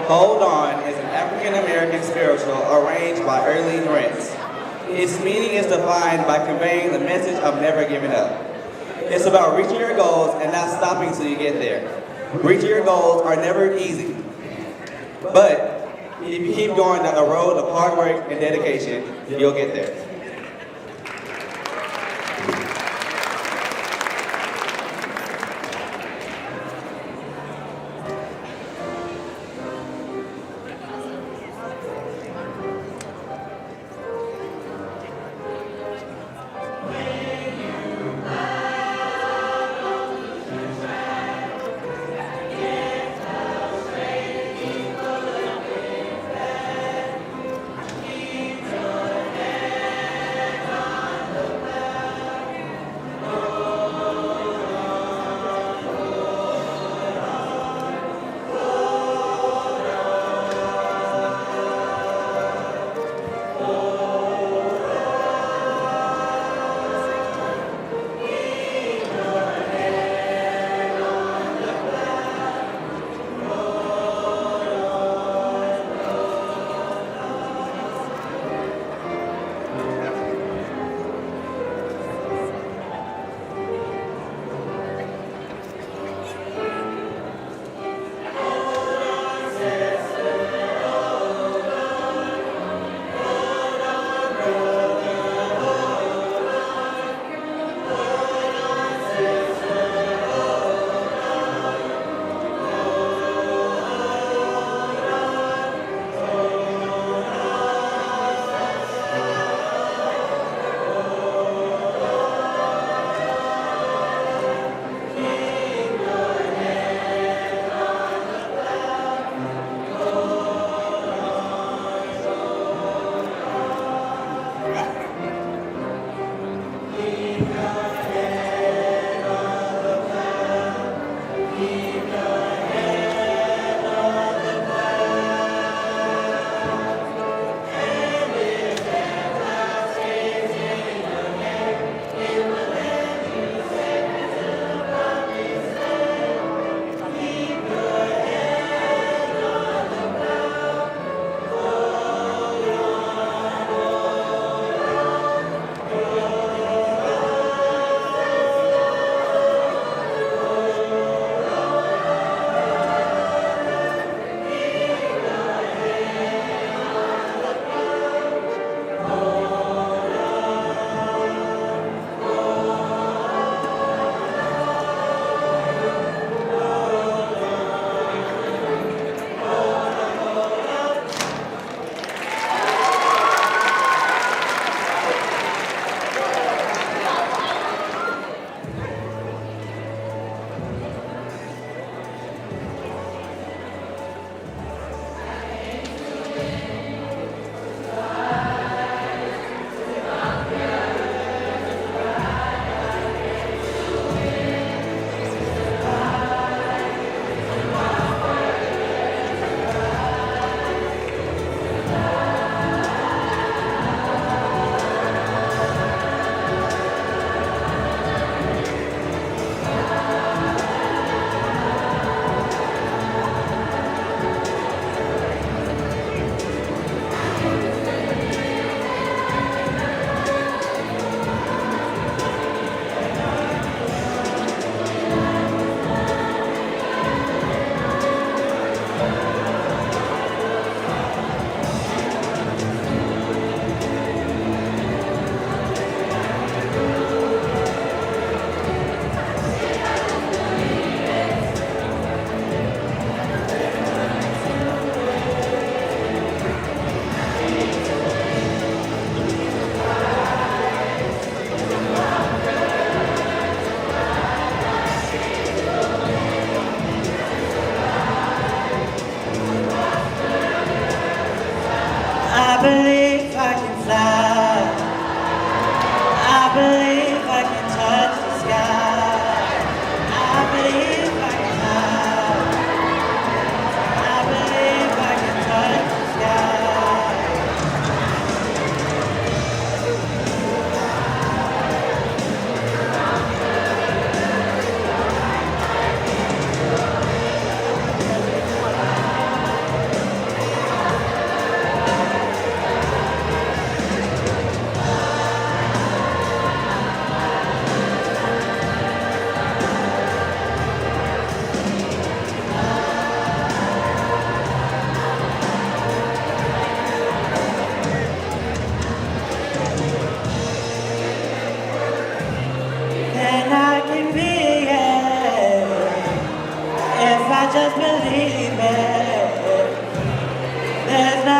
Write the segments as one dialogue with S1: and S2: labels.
S1: Hold On is an African-American spiritual arranged by Earlene Rentz. Its meaning is defined by conveying the message of never giving up. It's about reaching your goals and not stopping till you get there. Reaching your goals are never easy, but if you keep going down the road of hard work and dedication, you'll get there.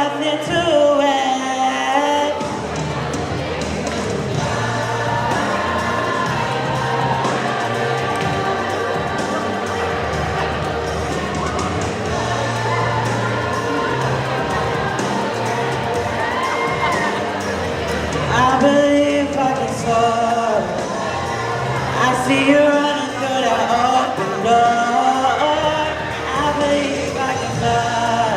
S1: nothing to it. I believe I can soar. I see you running through that open door. I believe I can fly.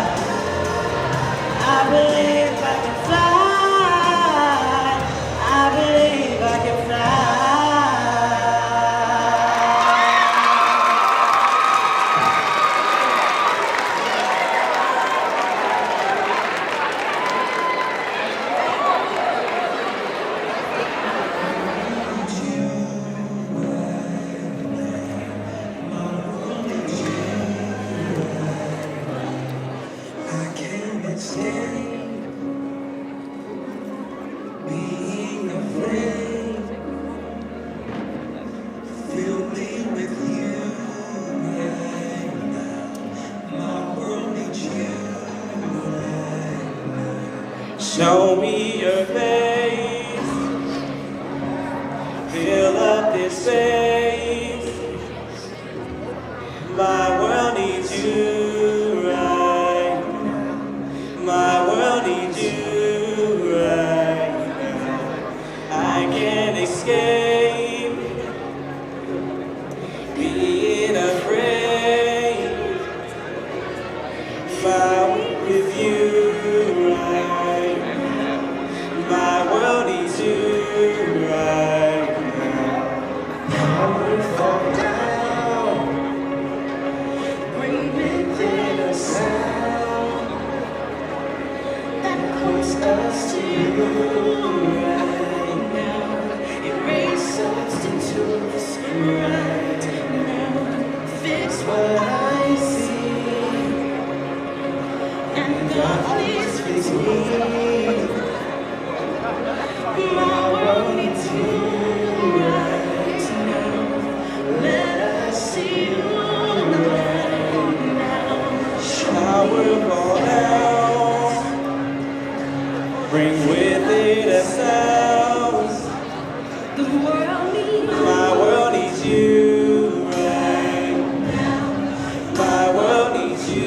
S1: I believe I can fly. I believe I can fly. Being afraid, fill me with you right now. My world needs you right now. Show me your face, fill up this space. My world needs you right now. My world needs you right now. I can't escape being afraid. If I'm with you right now, my world needs you right now. I will fall down, breathing in a sound that points us to you right now. Erase substitutes right now. Fix what I see, and God please fix me. My world needs you right now. Let us see you right now. Shower fall down, bring with it a sound. The world needs you. My world needs you right now. My world needs you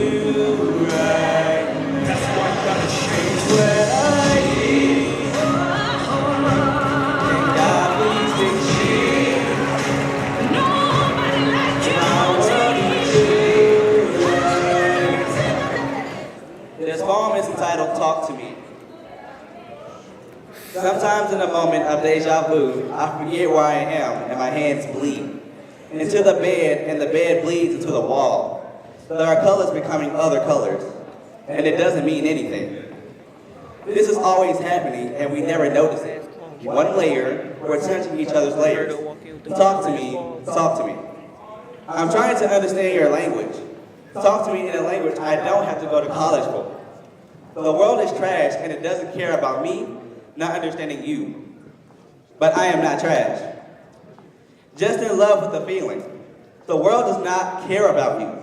S1: right now. That's why you gotta change what I need. And God please fix me. Nobody like you. My world needs you right now. This poem is entitled Talk to Me. Sometimes in a moment of deja vu, I forget where I am and my hands bleed into the bed and the bed bleeds into the wall. There are colors becoming other colors, and it doesn't mean anything. This is always happening and we never notice it. One layer, we're touching each other's layers. Talk to me, talk to me. I'm trying to understand your language. Talk to me in a language I don't have to go to college for. The world is trash and it doesn't care about me not understanding you. But I am not trash. Just in love with the feeling. The world does not care about you.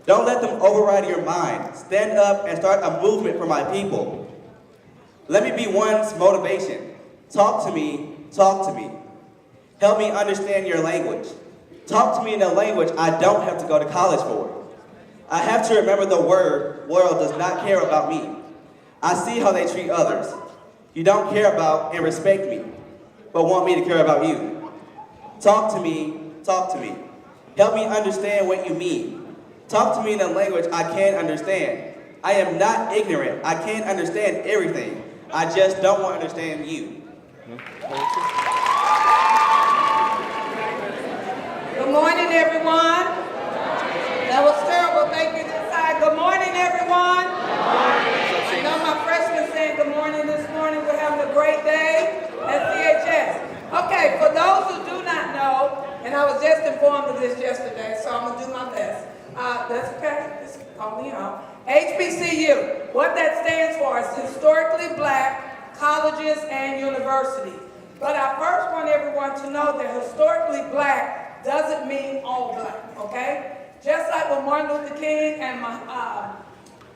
S1: Don't let them override your mind. Stand up and start a movement for my people. Let me be one's motivation. Talk to me, talk to me. Help me understand your language. Talk to me in a language I don't have to go to college for. I have to remember the world does not care about me. I see how they treat others. You don't care about and respect me, but want me to care about you. Talk to me, talk to me. Help me understand what you mean. Talk to me in a language I can't understand. I am not ignorant. I can't understand everything. I just don't want to understand you.
S2: Good morning, everyone. That was terrible. Thank you to the side. Good morning, everyone. I know my freshmen saying good morning this morning. We're having a great day at CHS. Okay, for those who do not know, and I was just informed of this yesterday, so I'm going to do my best. That's okay. Just call me out. HBCU. What that stands for is Historically Black Colleges and Universities. But I first want everyone to know that historically black doesn't mean all black, okay? Just like when Martin Luther King and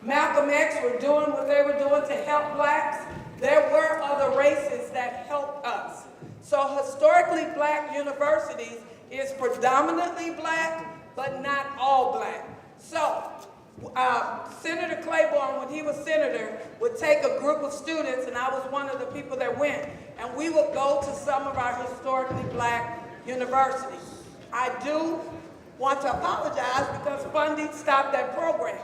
S2: Malcolm X were doing what they were doing to help blacks, there were other races that helped us. So historically black universities is predominantly black, but not all black. So Senator Claiborne, when he was senator, would take a group of students, and I was one of the people that went, and we would go to some of our historically black universities. I do want to apologize because funding stopped that program.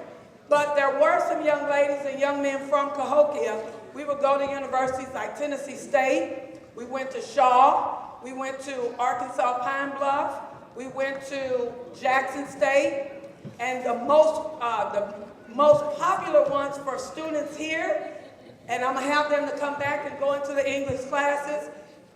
S2: But there were some young ladies and young men from Cahokia. We would go to universities like Tennessee State. We went to Shaw. We went to Arkansas Pine Bluff. We went to Jackson State. And the most popular ones for students here, and I'm gonna have them to come back and go into the English classes,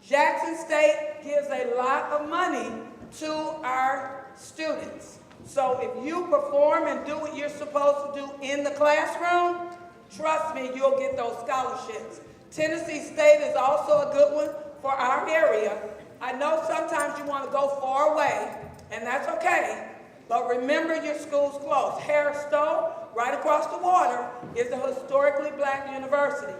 S2: Jackson State gives a lot of money to our students. So if you perform and do what you're supposed to do in the classroom, trust me, you'll get those scholarships. Tennessee State is also a good one for our area. I know sometimes you want to go far away, and that's okay, but remember your school's close. Harris Stowe, right across the water, is a historically black university.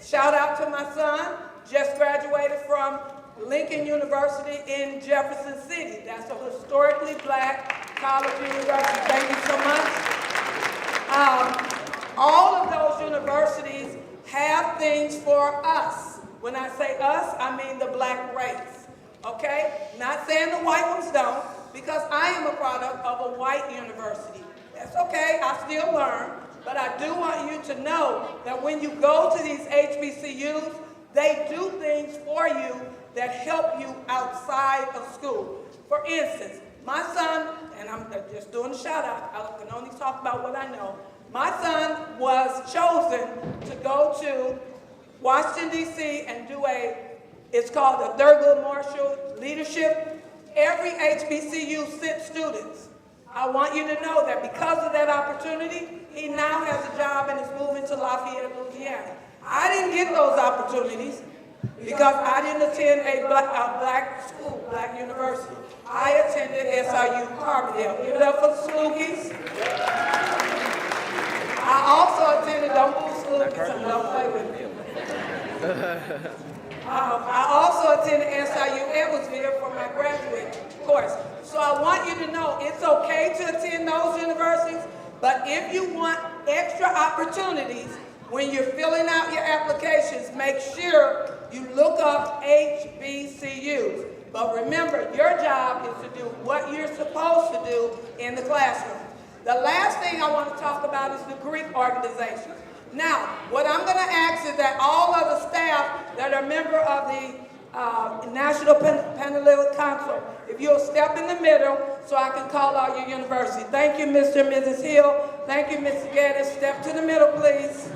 S2: Shout out to my son, just graduated from Lincoln University in Jefferson City. That's a historically black college university. Thank you so much. All of those universities have things for us. When I say us, I mean the black race, okay? Not saying the white ones don't, because I am a product of a white university. That's okay, I still learn, but I do want you to know that when you go to these HBCUs, they do things for you that help you outside of school. For instance, my son, and I'm just doing a shout out, I can only talk about what I know. My son was chosen to go to Washington, D.C. and do it's called the Thurgood Marshall Leadership. Every HBCU sent students. I want you to know that because of that opportunity, he now has a job and is moving to Lafayette, Louisiana. I didn't get those opportunities because I didn't attend a black school, black university. I attended SIU Carbondale. Give it up for the Slookies. I also attended, don't move Slookies, and don't play with me. I also attended SIU Edwardsville for my graduate course. So I want you to know it's okay to attend those universities, but if you want extra opportunities, when you're filling out your applications, make sure you look up HBCUs. But remember, your job is to do what you're supposed to do in the classroom. The last thing I want to talk about is the Greek organization. Now, what I'm going to ask is that all of the staff that are member of the National Panhellenic Council, if you'll step in the middle so I can call out your university. Thank you, Mr. and Mrs. Hill. Thank you, Mr. Geddes. Step to the middle, please.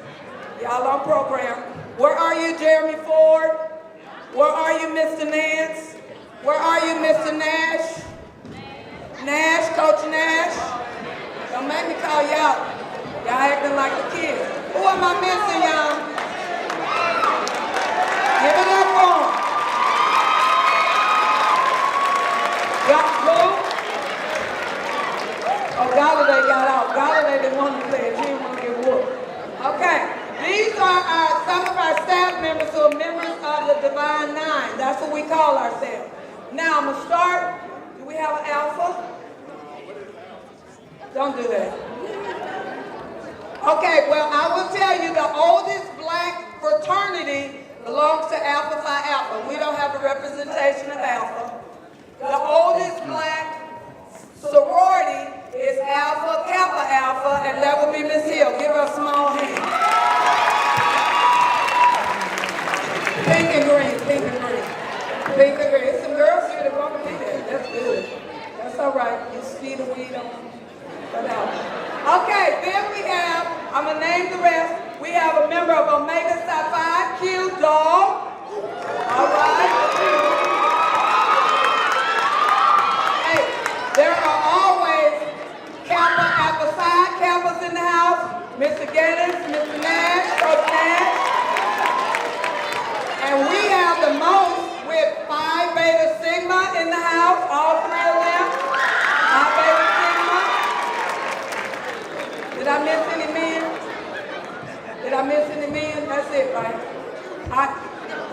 S2: Y'all on program. Where are you, Jeremy Ford? Where are you, Mr. Nance? Where are you, Mr. Nash? Nash, Coach Nash? Don't make me call y'all. Y'all acting like a kid. Who am I missing, y'all? Give it up for them. Y'all cool? Oh, Galladay got out. Galladay didn't want to play it. He didn't want to get whooped. Okay. These are some of our staff members who are members of the Divine Nine. That's what we call ourselves. Now, I'm going to start. Do we have an alpha? Don't do that. Okay, well, I will tell you the oldest black fraternity belongs to Alpha Phi Alpha. We don't have a representation of Alpha. The oldest black sorority is Alpha Kappa Alpha, and that would be Miss Hill. Give her a small hand. Pink and green, pink and green. Pink and green. There's some girls here that want to be there. That's good. That's all right. You see the weed on. Okay, then we have, I'm going to name the rest. We have a member of Omega Psi Phi, Q Dog. All right. Hey, there are always Kappa Alpha Psi Kappas in the house. Mr. Geddes, Mr. Nash, Coach Nash. And we have the most with Phi Beta Sigma in the house, all three of them. Phi Beta Sigma. Did I miss any men? I miss any men? That's it, right?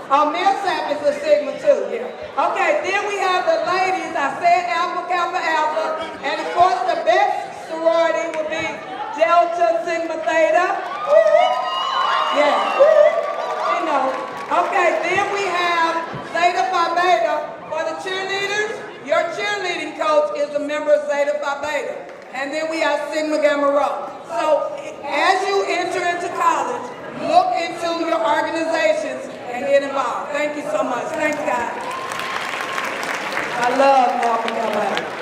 S2: Millsap is a Sigma too, yeah. Okay, then we have the ladies. I said Alpha Kappa Alpha. And of course the best sorority would be Delta Sigma Theta. Yeah. You know. Okay, then we have Zeta Phi Beta. For the cheerleaders, your cheerleading coach is a member of Zeta Phi Beta. And then we have Sigma Gamma Rho. So as you enter into college, look into your organizations and get involved. Thank you so much. Thanks, guys. I love Alpha Kappa Alpha.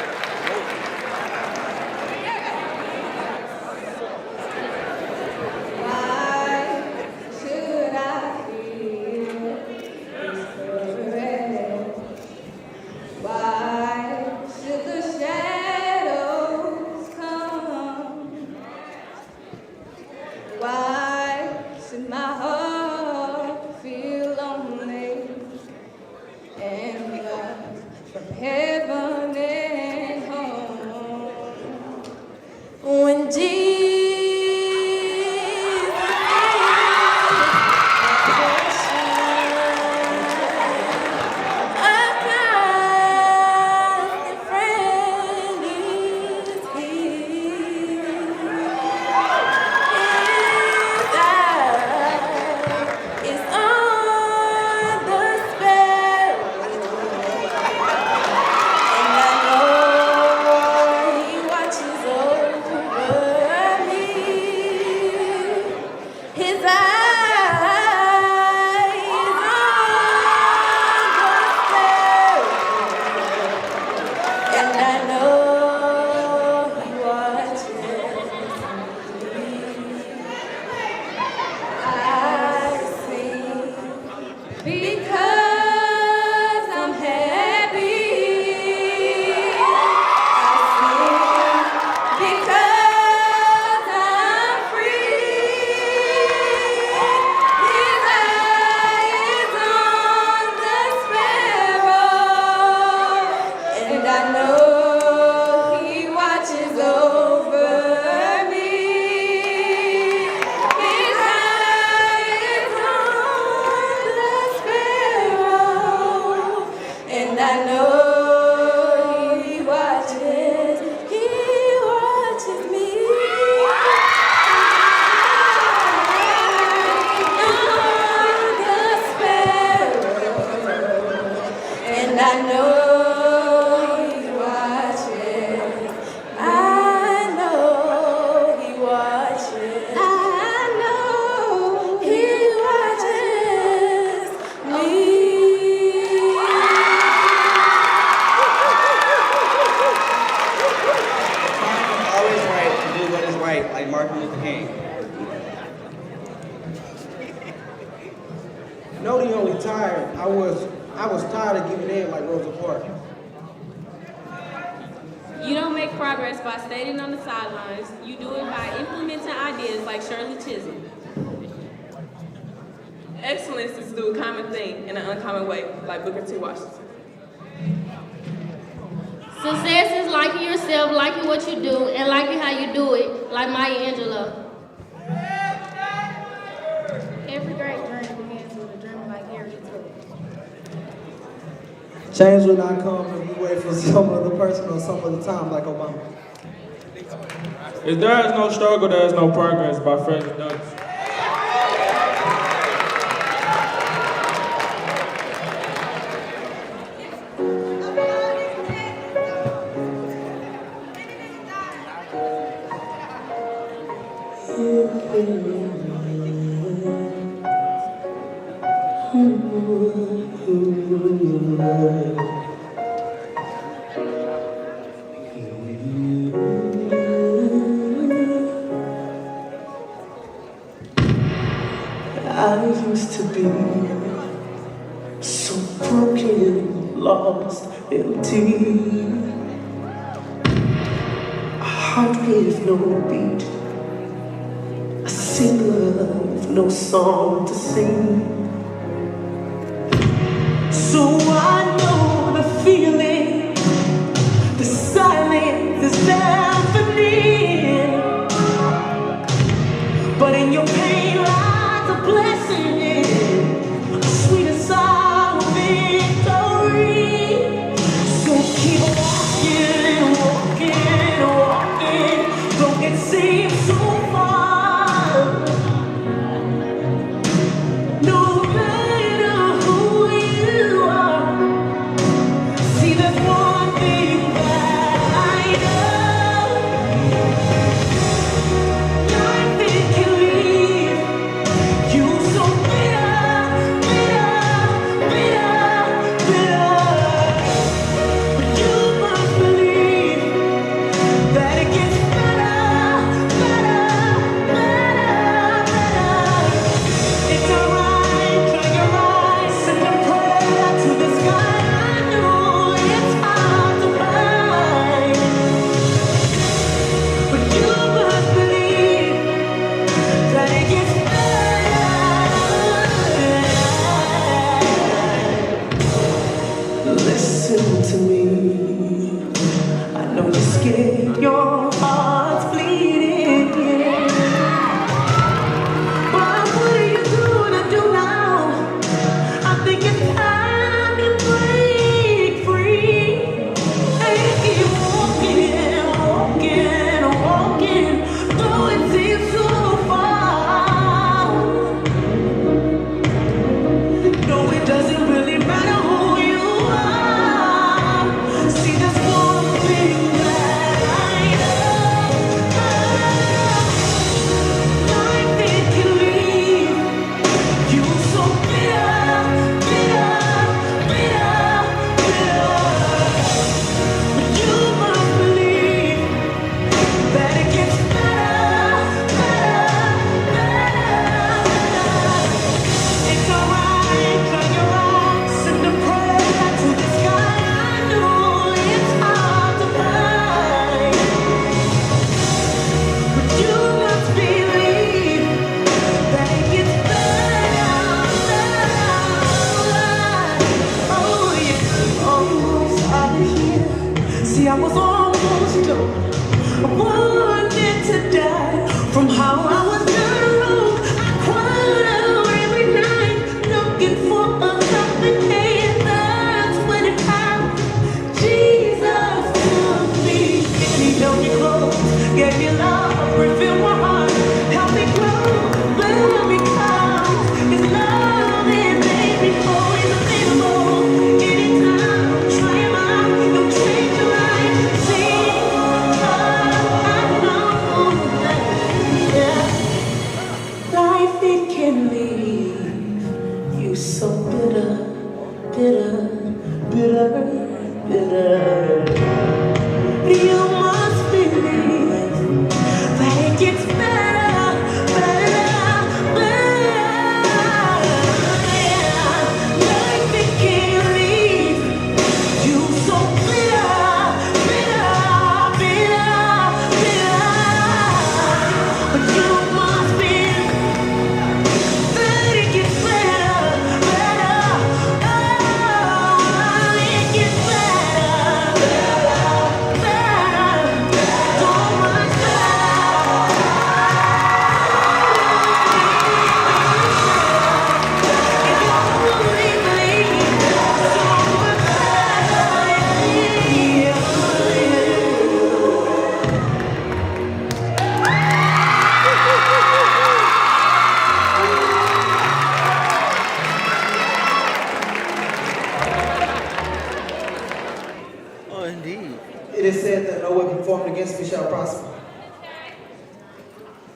S3: I was tired of giving in like Rosa Parks.
S4: You don't make progress by staying on the sidelines. You do it by implementing ideas like Shirley Chisholm.
S5: Excellence is to do a common thing in an uncommon way, like Booker T. Washington.
S6: Success is liking yourself, liking what you do, and liking how you do it, like Maya Angelou. Every great dream begins with a dream like Harriet Tubman.
S3: Change will not come if we wait for some other person or some other time like Obama.
S7: If there is no struggle, there is no progress by Frederick Douglass.
S8: I used to be so broken, lost, empty. A heart with no beat, a singer with no song to sing. So I know the feeling, the silence is deafening. But in your pain, can leave you so bitter, bitter, bitter, bitter. You must believe that it gets better, better, better. Life it can't leave you so bitter, bitter, bitter, bitter. But you must believe that it gets better, better. Oh, it gets better, better, better, so much better. If you truly believe, so much
S9: Oh, indeed.
S3: It is said that no weapon formed against me shall prosper.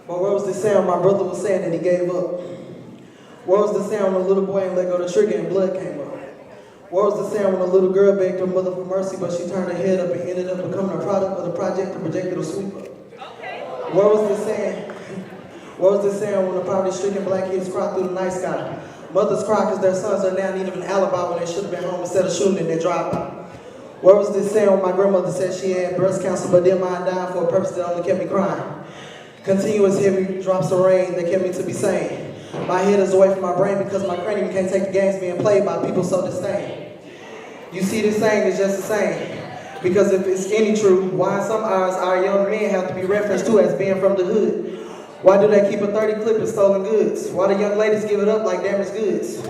S3: But where was the sound my brother was saying that he gave up? Where was the sound when the little boy ain't let go of the trigger and blood came up? Where was the sound when the little girl begged her mother for mercy, but she turned her head up and ended up becoming a product of the project and projected a sweeper? Where was the sound? Where was the sound when the poverty-stricken black kids cry through the night sky? Mothers cry because their sons are now in need of an alibi when they should have been home instead of shooting in their drive-by. Where was this sound when my grandmother said she had breast cancer, but then mine died for a purpose that only kept me crying? Continuous heavy drops of rain that kept me to be sane. My head is away from my brain because my cranium can't take the games being played by people so disdain. You see, this saying is just the same. Because if it's any true, why in some eyes our young men have to be referenced to as being from the hood? Why do they keep a 30 clip of stolen goods? Why do young ladies give it up like damaged goods? You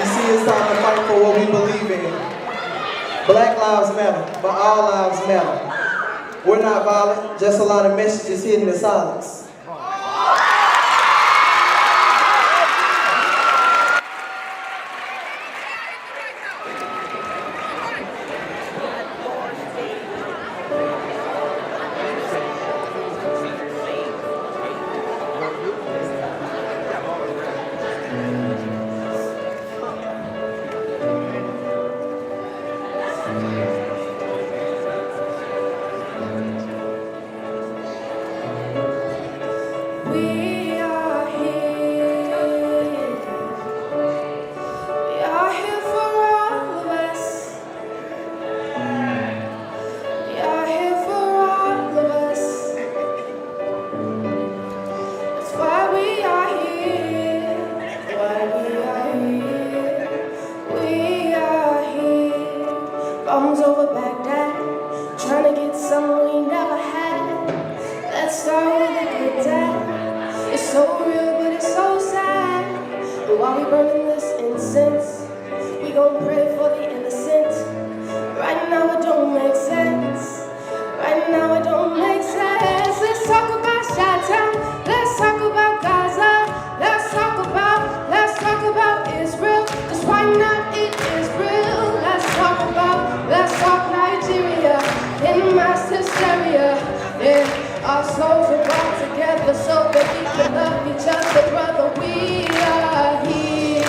S3: see, it's time to fight for what we believe in. Black lives matter, but all lives matter. We're not violent, just a lot of messages hidden in silence.
S6: We are here. We are here for all of us. We are here for all of us. That's why we are here. Why we are here. We are here. Bombs over Baghdad, trying to get something we never had. Let's start with a good dad. It's so real, but it's so sad. And while we burning this incense, we gon' pray for the innocent. Right now it don't make sense. Right now it don't make sense. Let's talk about Chi-Town. Let's talk about Gaza. Let's talk about Israel. 'Cause right now it is real. Let's talk Nigeria in mass hysteria. Yeah. Our souls are brought together so that we can love each other, brother. We are here.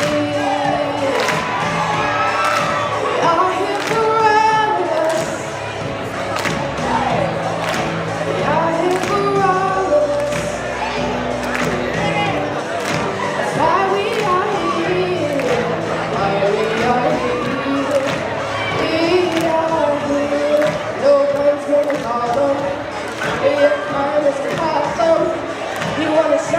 S6: We are here for all of us. We are here for all of us. That's why we are here. Why we are here. We are here. No one's gonna call them. Your crime is a problem. You wanna see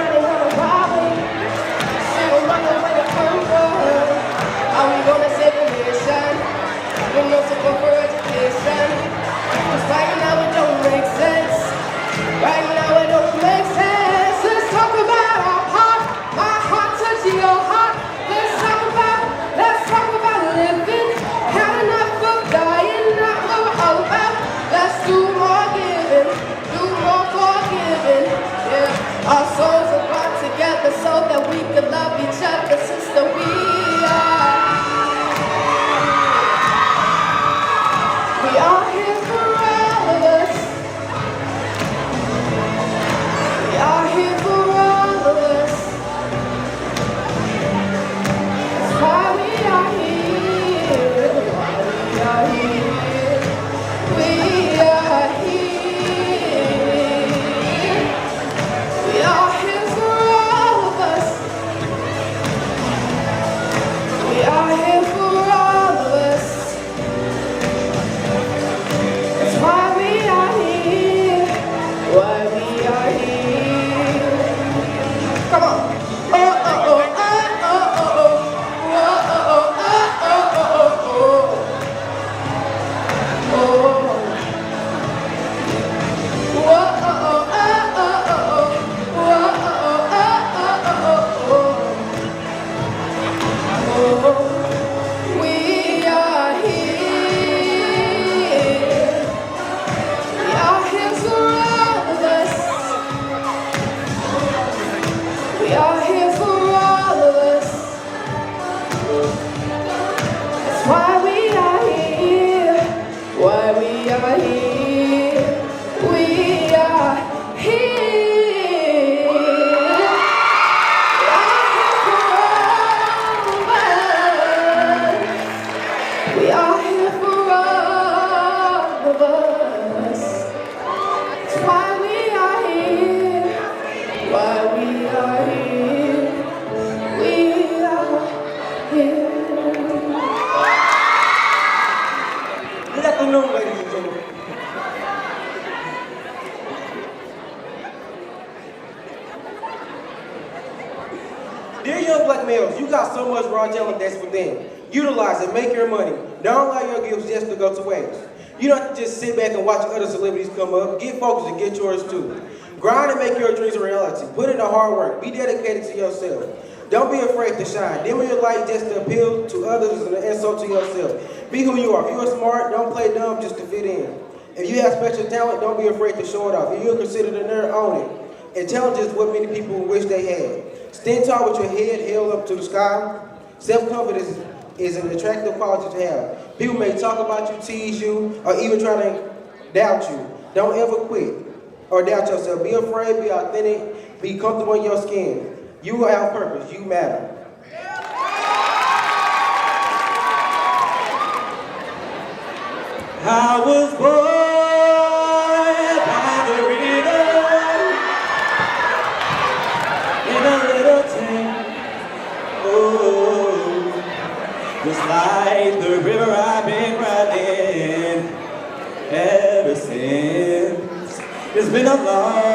S10: Dear young black males, you got so much raw talent that's within. Utilize it, make your money. Don't allow your gifts just to go to waste. You don't have to just sit back and watch other celebrities come up. Get focused and get yours too. Grind and make your dreams a reality. Put in the hard work. Be dedicated to yourself. Don't be afraid to shine. Dim your light just to appeal to others and an insult to yourself. Be who you are. If you are smart, don't play dumb just to fit in. If you have special talent, don't be afraid to show it off. If you're considered a nerd, own it. Intelligence is what many people wish they had. Stand tall with your head held up to the sky. Self-confidence is an attractive quality to have. People may talk about you, tease you, or even try to doubt you. Don't ever quit or doubt yourself. Be afraid, be authentic, be comfortable in your skin. You have purpose, you matter.
S1: I was born by the river in a little town. Oh, just like the river I've been riding ever since. It's been a long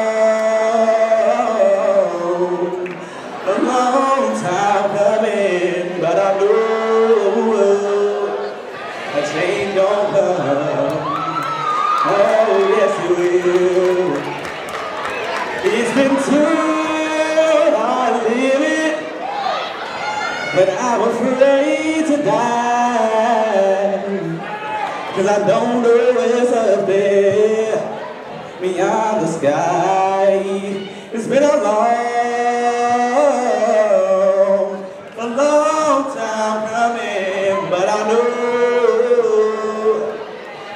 S1: time coming, but I know a change don't come. Oh, yes it will. It's been too hard living, but I'm afraid to die, 'cause I don't know what's up there beyond the sky. It's been a long time coming, but I know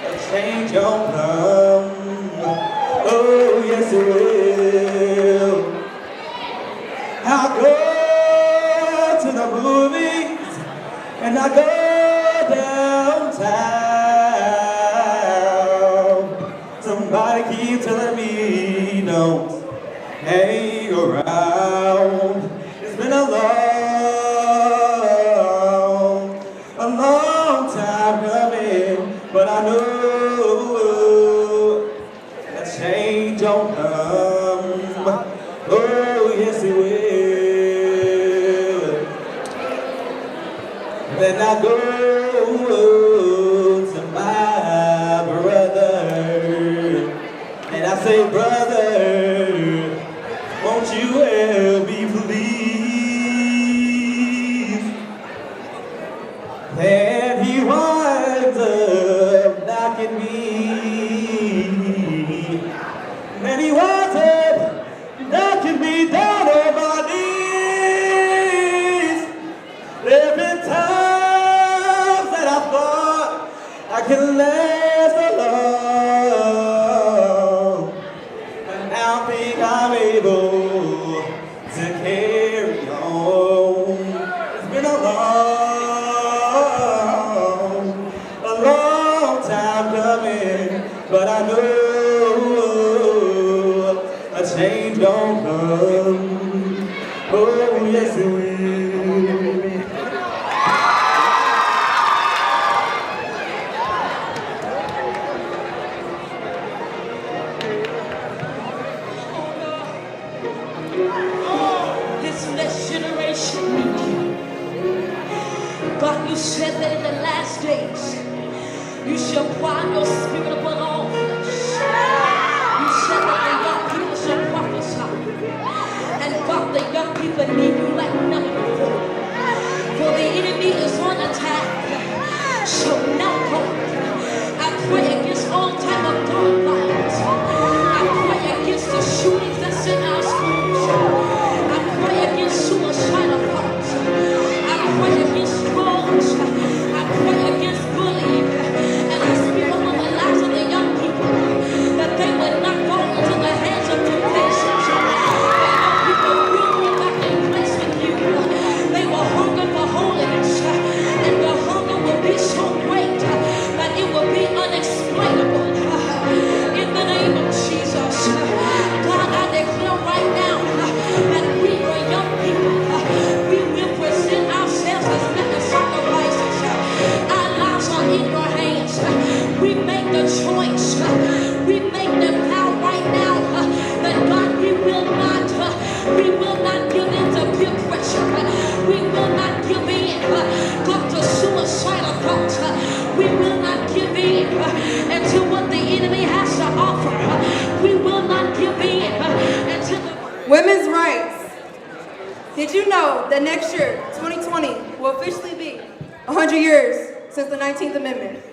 S1: a change gon' come. Oh, yes it will. I'll go to the movies and I go downtown. Somebody keep telling me don't hang around. It's been a long time coming, but I know a change don't come. Oh, yes it will. Then I go to my brother, and I say, brother, won't you help me please? And he winds up knocking me. And he winds up knocking me down on my knees. There have been times that I thought I could last alone, but now I think I'm able to carry on. It's been a long time coming, but I know a change gon' come. Oh, yes it will.
S11: This next generation need you. God, you said that in the last days, you shall pour out your spirit upon all flesh. You said that the young people shall prophesy. And God, the young people need you like never before. For the enemy is on attack. So now, God, I pray against all type of gun violence. I pray against the shootings that's in our schools. I pray against suicidal thoughts. I pray against drugs. I pray against bullying. And I speak over the lives of the
S6: you know that next year, 2020, will officially be 100 years since the 19th Amendment?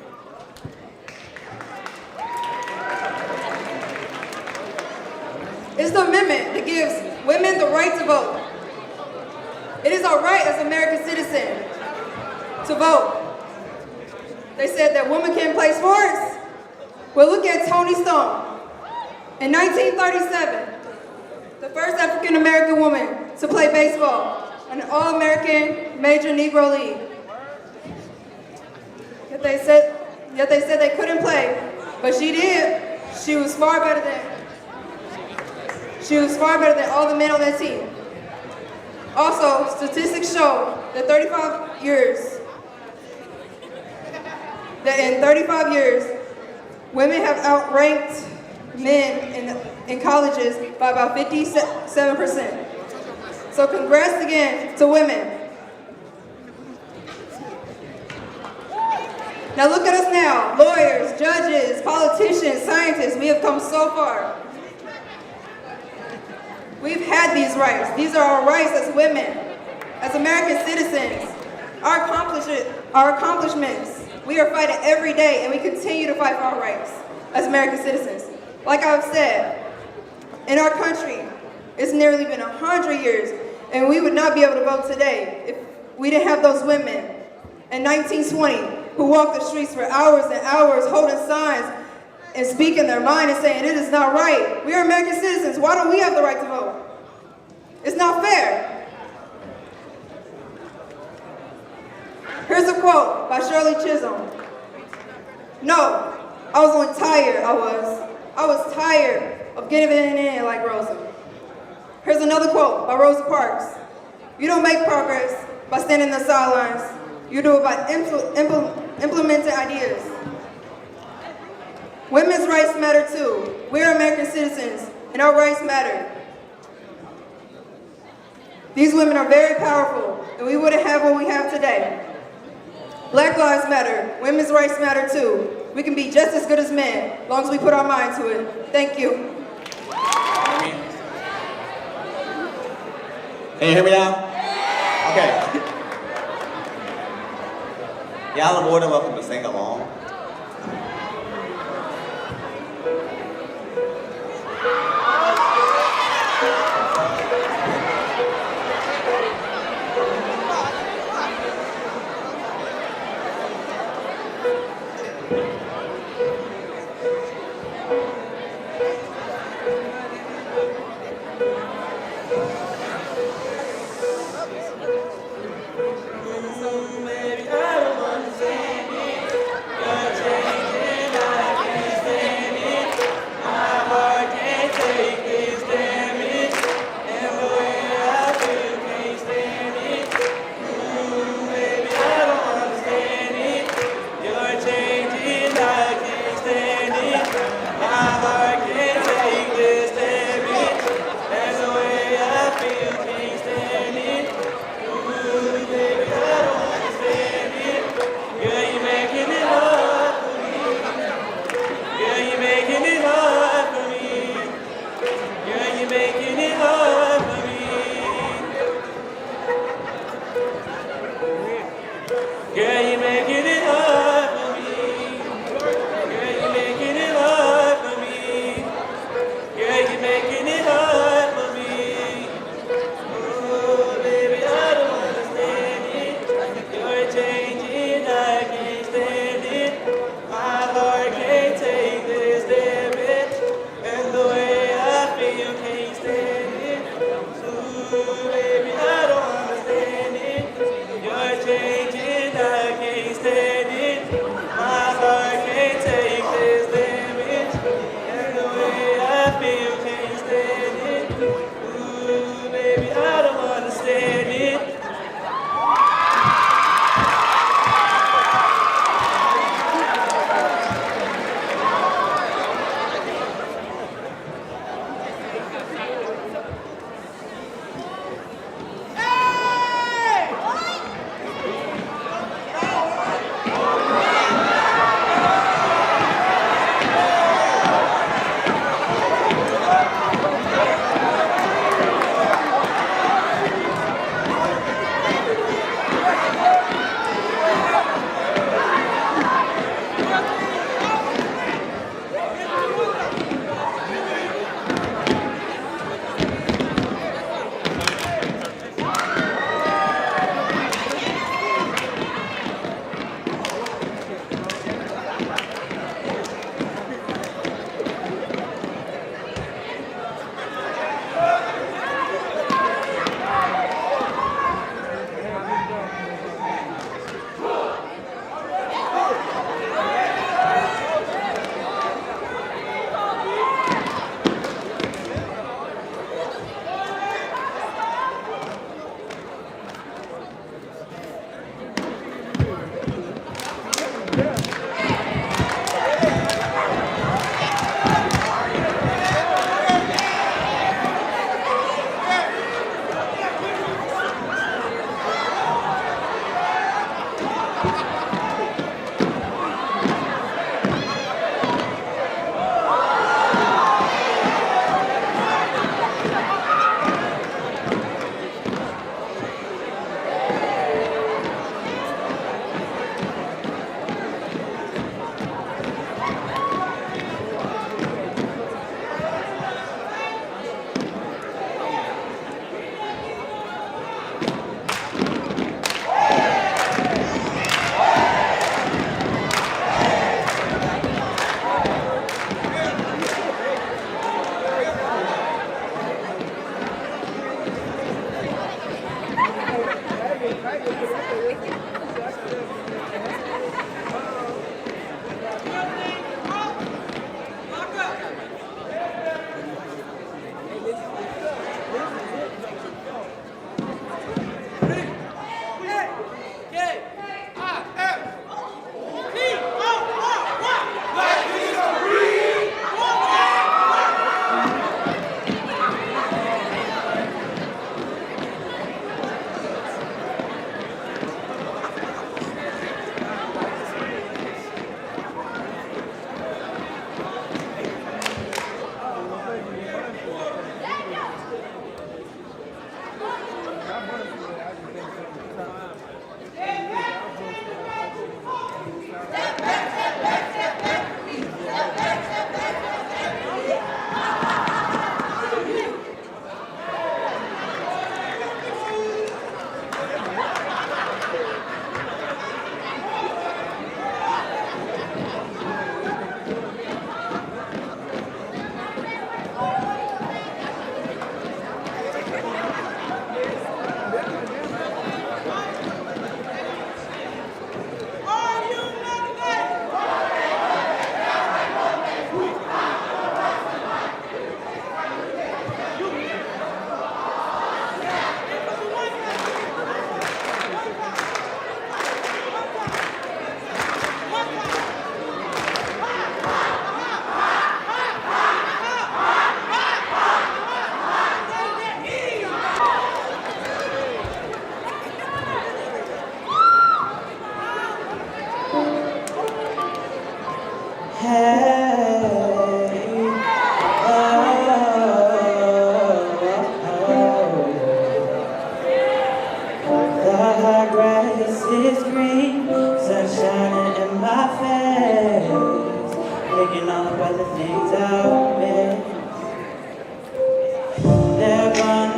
S6: It's the amendment that gives women the right to vote. It is our right as American citizens to vote. They said that women can't play sports. Well, look at Toni Stone. In 1937, the first African-American woman to play baseball in an All-American Major Negro League. Yet they said they couldn't play, but she did. She was far better than all the men on that team. Also, statistics show that in 35 years, women have outranked men in colleges by about 57%. So congrats again to women. Now look at us now, lawyers, judges, politicians, scientists, we have come so far. We've had these rights. These are our rights as women, as American citizens. Our accomplishments. We are fighting every day, and we continue to fight for our rights as American citizens. Like I've said, in our country, it's nearly been 100 years, and we would not be able to vote today if we didn't have those women in 1920 who walked the streets for hours and hours holding signs and speaking their mind and saying, it is not right. We are American citizens. Why don't we have the right to vote? It's not fair. Here's a quote by Shirley Chisholm. No, I was only tired, I was tired of giving in like Rosa. Here's another quote by Rosa Parks. You don't make progress by standing in the sidelines. You do it by implementing ideas. Women's rights matter too. We are American citizens, and our rights matter. These women are very powerful, and we wouldn't have what we have today. Black lives matter. Women's rights matter too. We can be just as good as men, as long as we put our mind to it. Thank you.
S1: Can you hear me now? Okay. Y'all are more than welcome to sing along.
S12: Can't stand it.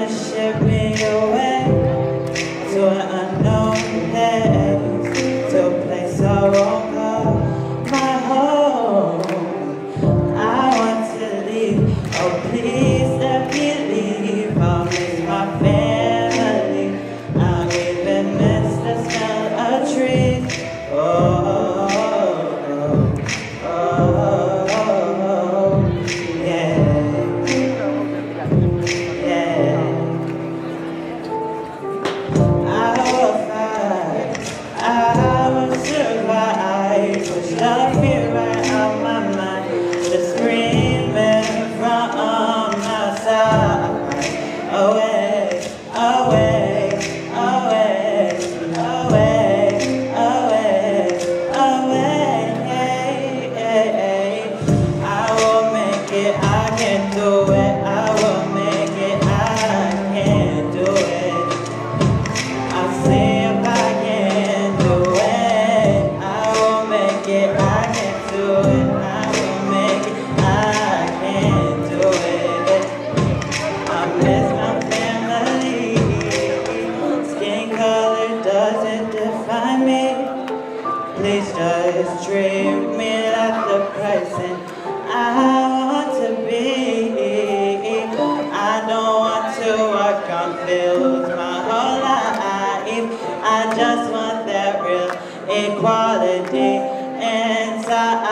S12: wanna ship me away to an unknown place, to a place I won't call my home. I want to leave, oh please let me leave. I'll miss my family, I'll even miss the smell of trees. Oh, please just treat me like the person I want to be. I don't want to work on fields my whole life. I just want that real equality inside.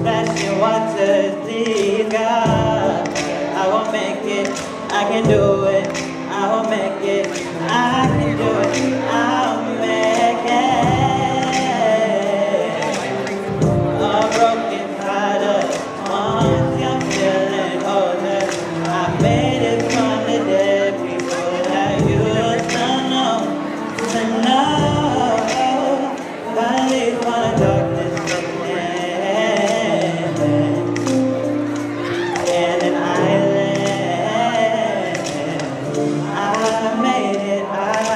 S12: Splashing waters, please God. I will make it, I can do it. I will make it, I can do it. I'll make it. A broken hearted, once I'm feeling older. I made it from the dead people that used to know. Finally found a darkness. I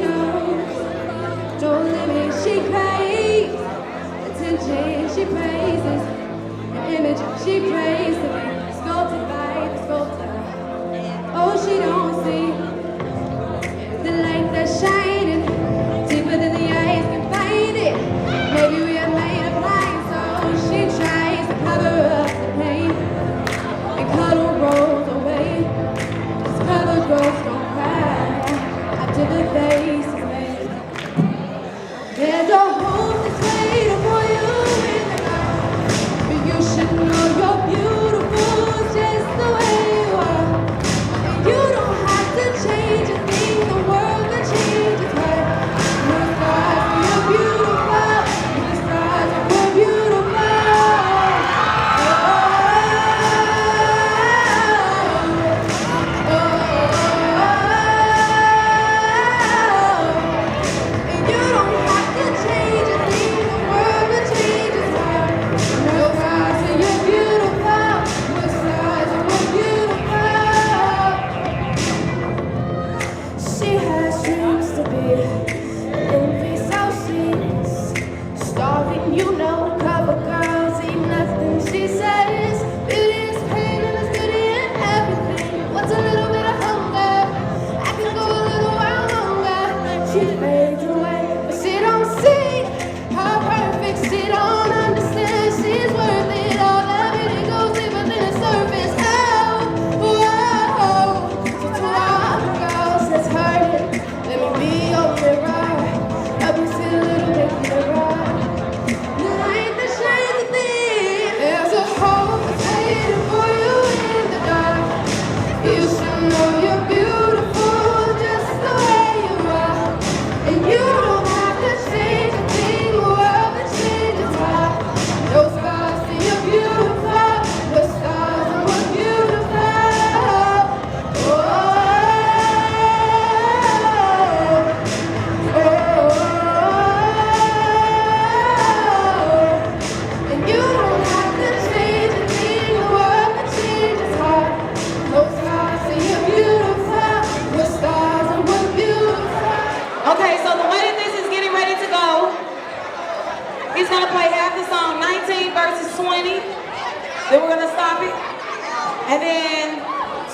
S6: knows. Don't let me, she craves attention, she praises an image, she prays to be sculpted by the sculptor. Oh, she don't see the light that's shining deeper than the eyes can find it. Maybe we are made of light, so she tries to cover up the pain and cuddle rolls away. Cause colored rose don't cry after the face is made. There's a hope that's waiting for you in the night, but you should know you're beautiful just the way you are. And you don't have to change a thing, the world will change its way. Blue skies, you're beautiful. Blue skies, you're beautiful. And you don't have to change a thing, the world will change its way. Blue skies, you're beautiful. Blue skies, you're beautiful. She has dreams to be in peace, how she's starving, you know. Cover girls eat nothing, she says. Beauty is pain and there's beauty in everything. What's a little bit of hunger? I can go a little while longer. She fades away, but she don't see how perfect. She don't understand she's worth it all. That it goes deeper than the surface. Oh, whoa. So to all the girls that's hurting, let me be your mirror. Help me see a little bit clearer. The light that shines within. There's a hope that's waiting for you in the dark. You should know you're beautiful just the way you are. And you don't have to change a thing, the world will change its heart. Those stars say you're beautiful. The stars are more beautiful. Oh, and you don't have to change a thing, the world will change its heart. Those stars say you're beautiful. The stars are more beautiful.
S2: Okay, so the way that this is getting ready to go, he's gonna play half the song, 19 verses 20. Then we're gonna stop it. And then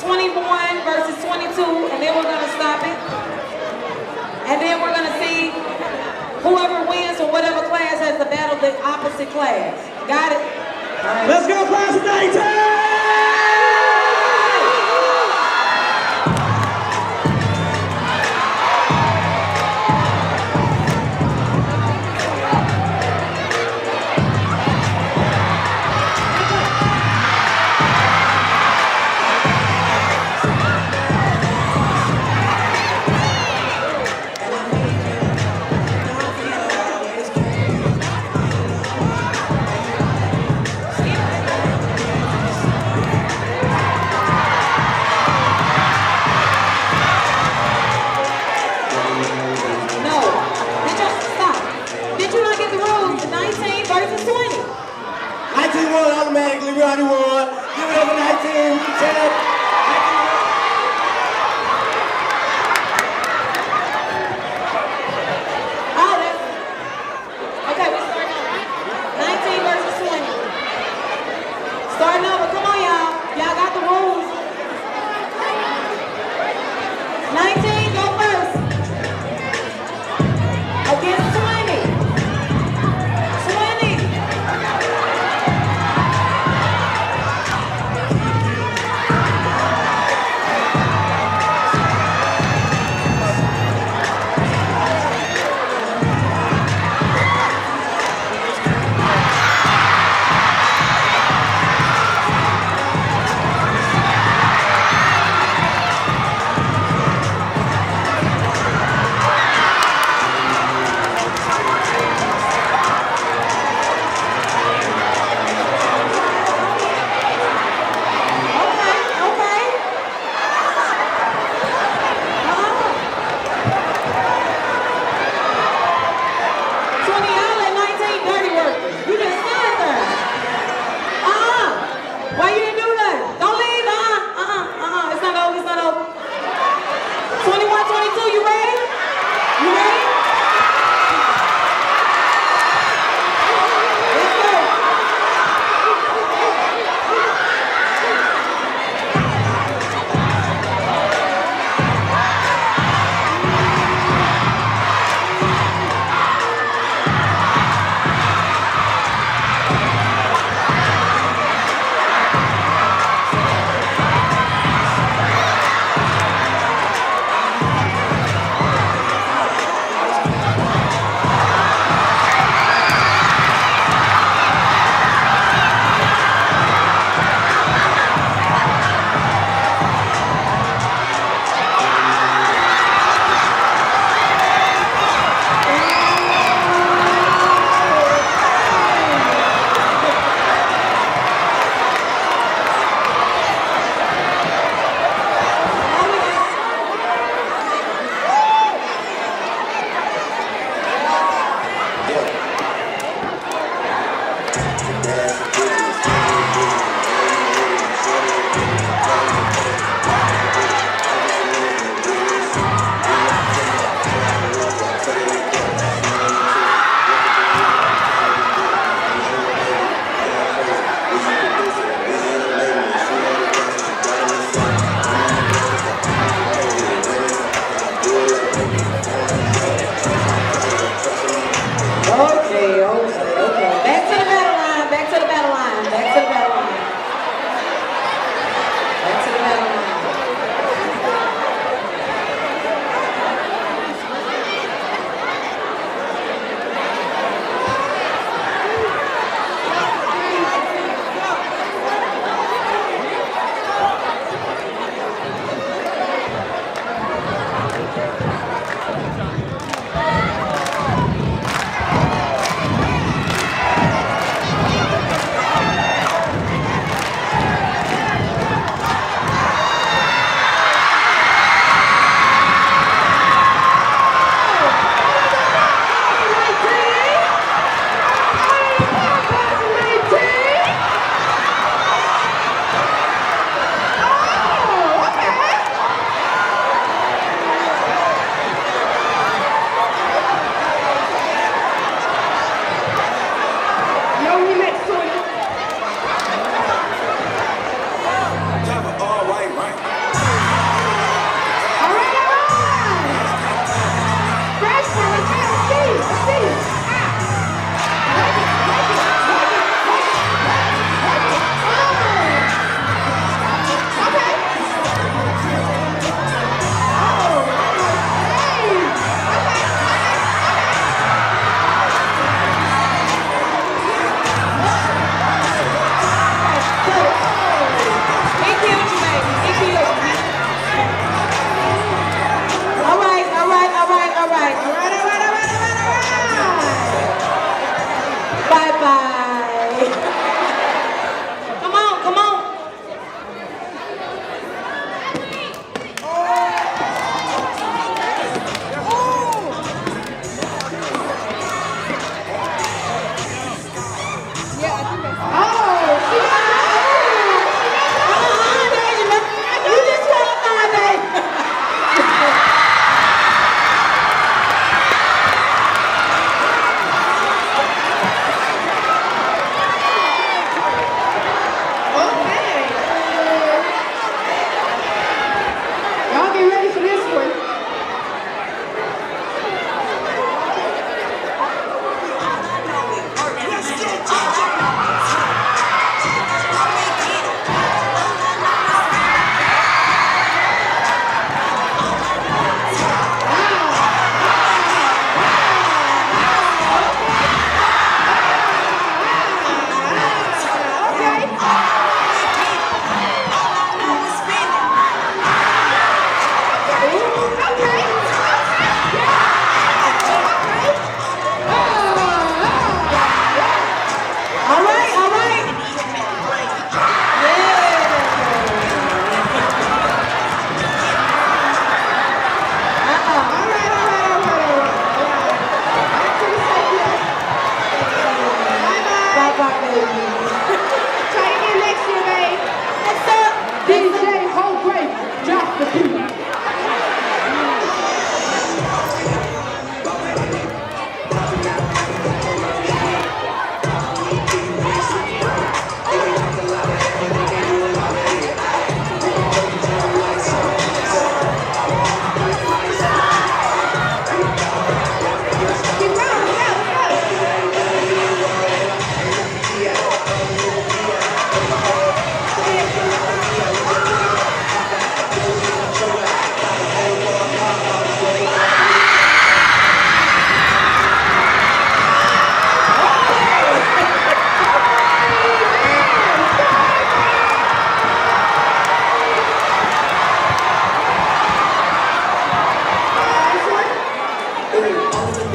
S2: 21 verses 22, and then we're gonna stop it. And then we're gonna see whoever wins or whatever class has to battle the opposite class. Got it?
S1: Let's go, class of 19!
S2: No. Stop. Did you not get the rules? 19 versus 20.
S10: 19 won automatically, we already won. Give it up for 19, we check.
S2: Oh, that's... Okay, we starting over. 19 versus 20. Starting over. Come on, y'all. Y'all got the rules. 19, go first. Against 20. 20.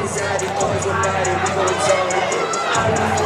S13: inside, it always about it. We gon' talk like it.